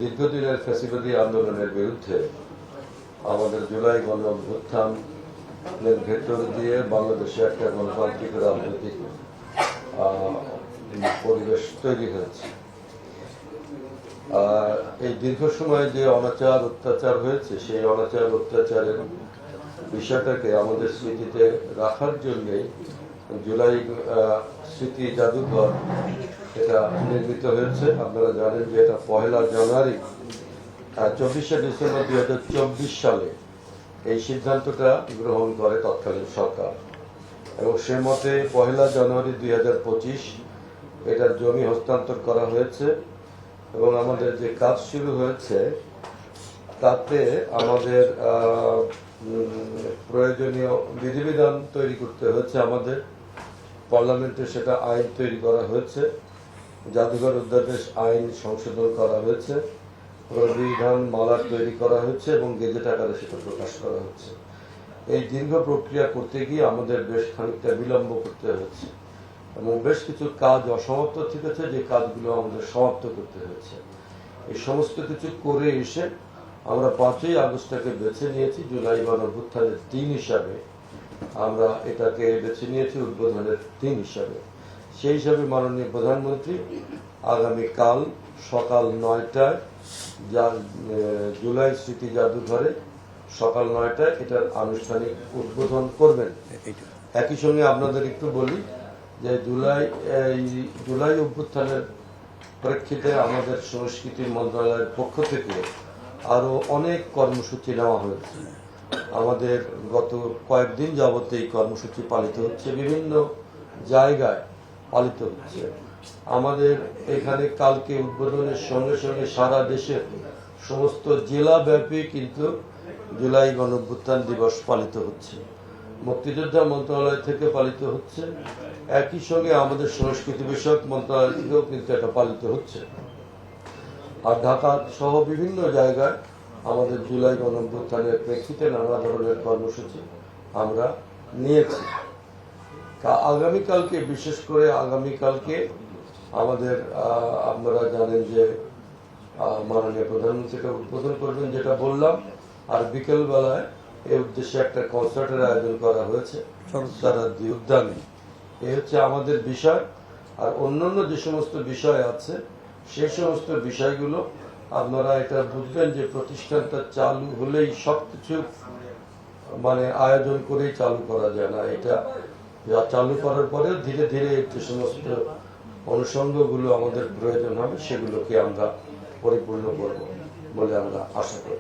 দীর্ঘদিনের ফ্যাসিবাদী আন্দোলনের বিরুদ্ধে আমাদের জুলাই গণ অভ্যুত্থানের ভেতর দিয়ে বাংলাদেশে একটা গণতান্ত্রিক রাজনৈতিক পরিবেশ তৈরি হয়েছে। এই দীর্ঘ সময়ে যে অনাচার অত্যাচার হয়েছে, সেই অনাচার অত্যাচারের বিষয়টাকে আমাদের স্মৃতিতে রাখার জন্যই জুলাই স্মৃতি জাদুঘর এটা নির্মিত হয়েছে। আপনারা জানেন যে এটা 1 জানুয়ারি 24শে ডিসেম্বর 2024 সালে এই সিদ্ধান্তটা গ্রহণ করে তৎকালীন সরকার, এবং সে মতে 1 জানুয়ারি 2025 এটার জমি হস্তান্তর করা হয়েছে। এবং আমাদের যে কাজ শুরু হয়েছে তাতে আমাদের প্রয়োজনীয় বিধিবিধান তৈরি করতে হয়েছে। আমাদের পার্লামেন্টে সেটা আইন তৈরি করা হয়েছে, জাদুঘর অধ্যাদেশ আইন সংশোধন করা হয়েছে, প্রবিধান মালা তৈরি করা হয়েছে এবং গেজেট আকারে সেটা প্রকাশ করা হচ্ছে। এই দীর্ঘ প্রক্রিয়া করতে গিয়ে আমাদের বেশ খানিকটা বিলম্ব করতে হয়েছে এবং বেশ কিছু কাজ অসমাপ্ত থেকেছে, যে কাজগুলো আমাদের সমাপ্ত করতে হয়েছে। এই সমস্ত কিছু করে এসে আমরা 5ই আগস্টটাকে বেছে নিয়েছি জুলাই গণ অভ্যুত্থানের দিন হিসাবে। আমরা এটাকে বেছে নিয়েছি উদ্বোধনের দিন হিসাবে। সেই হিসাবে মাননীয় প্রধানমন্ত্রী আগামীকাল সকাল 9টায় জুলাই স্মৃতি জাদুঘরে সকাল 9টায় এটার আনুষ্ঠানিক উদ্বোধন করবেন। একই সঙ্গে আপনাদের একটু বলি যে জুলাই অভ্যুত্থানের প্রেক্ষিতে আমাদের সংস্কৃতি মন্ত্রণালয়ের পক্ষ থেকে আরো অনেক কর্মসূচি নেওয়া হয়েছে। আমাদের গত কয়েকদিন যাবত এই কর্মসূচি পালিত হচ্ছে, বিভিন্ন জায়গায় পালিত হচ্ছে। আমাদের এখানে কালকে উদ্বোধনের সঙ্গে সঙ্গে সারা দেশের সমস্ত জেলা ব্যাপী কিন্তু জুলাই গণ অভ্যুত্থান দিবস পালিত হচ্ছে। মুক্তিযোদ্ধা মন্ত্রণালয় থেকে পালিত হচ্ছে, একই সঙ্গে আমাদের সংস্কৃতি বিষয়ক মন্ত্রণালয় থেকেও কিন্তু এটা পালিত হচ্ছে। আর ঢাকা সহ বিভিন্ন জায়গায় আমাদের জুলাই গণ অভ্যুত্থানের প্রেক্ষিতে নানা ধরনের কর্মসূচি আমরা নিয়েছি। আগামীকালকে, বিশেষ করে আগামীকালকে আমাদের আপনারা জানেন যে মাননীয় প্রধানমন্ত্রীকে উদ্বোধন করবেন, যেটা বললাম। আর বিকেল বেলায় এই উদ্দেশ্যে একটা কনসার্টের আয়োজন করা হয়েছে সরদারদি উদ্যানে। এই হচ্ছে আমাদের বিষয়। আর অন্যান্য যে সমস্ত বিষয় আছে সেই সমস্ত বিষয়গুলো আপনারা এটা বুঝবেন যে প্রতিষ্ঠানটা চালু হলেই সবকিছু আয়োজন করেই চালু করা যায় না। এটা চালু করার পরে ধীরে ধীরে যে সমস্ত অনুষঙ্গগুলো আমাদের প্রয়োজন হবে সেগুলোকে আমরা পরিপূর্ণ করব বলে আমরা আশা করি।